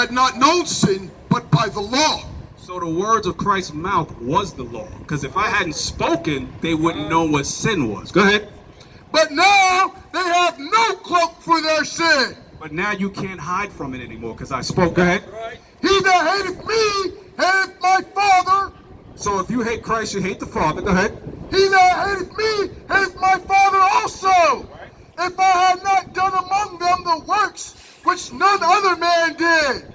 had not known sin but by the law. So the words of Christ's mouth was the law. Because if I hadn't spoken, they wouldn't know what sin was. Go ahead. But now they have no cloak for their sin. But now you can't hide from it anymore because I spoke. Go ahead. He that hateth me hateth my Father. So if you hate Christ, you hate the Father. Go ahead. He that hateth me hateth my Father also. If I had not done among them the works which none other man did,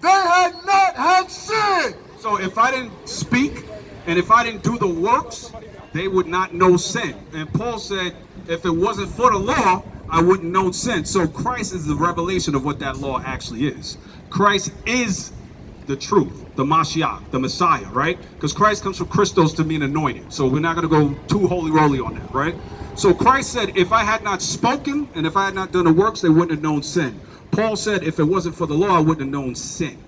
they had not had sin. So if I didn't speak and if I didn't do the works, they would not know sin. And Paul said, if it wasn't for the law, I wouldn't know sin. So Christ is the revelation of what that law actually is. Christ is the truth, the Mashiach, the Messiah, right? Because Christ comes from Christos to mean anointed. So we're not going to go too holy-roly on that, right? So Christ said, if I had not spoken and if I had not done the works, they wouldn't have known sin. Paul said, if it wasn't for the law, I wouldn't have known sin.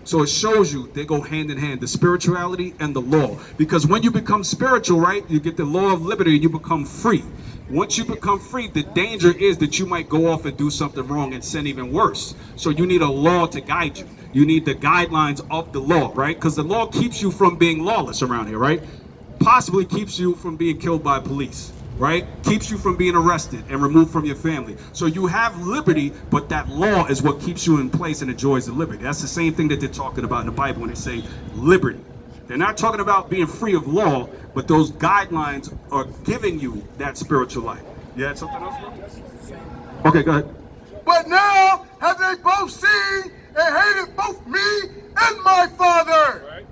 So it shows you they go hand in hand, the spirituality and the law. Because when you become spiritual, right, you get the law of liberty and you become free. Once you become free, the danger is that you might go off and do something wrong and sin even worse. So you need a law to guide you. You need the guidelines of the law, right? Because the law keeps you from being lawless around here, right? Possibly keeps you from being killed by police, right? Keeps you from being arrested and removed from your family. So you have liberty, but that law is what keeps you in place and enjoys the liberty. That's the same thing that they're talking about in the Bible when they say liberty. They're not talking about being free of law, but those guidelines are giving you that spiritual life. You had something else? Okay, go ahead. But now have they both seen and hated both me and my Father. Right.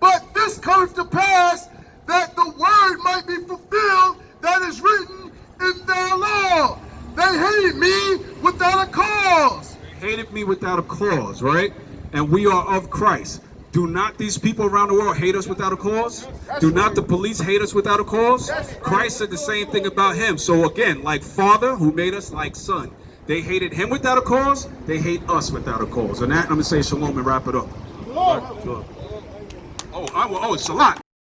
But this cometh to pass that the word might be fulfilled that is written in their law. They hated me without a cause. They hated me without a cause, right? And we are of Christ. Do not these people around the world hate us without a cause? Do not the police hate us without a cause? Christ said the same thing about him. So again, like Father who made us, like Son. They hated him without a cause. They hate us without a cause. And that, I'm going to say shalom and wrap it up. Oh, it's a lot.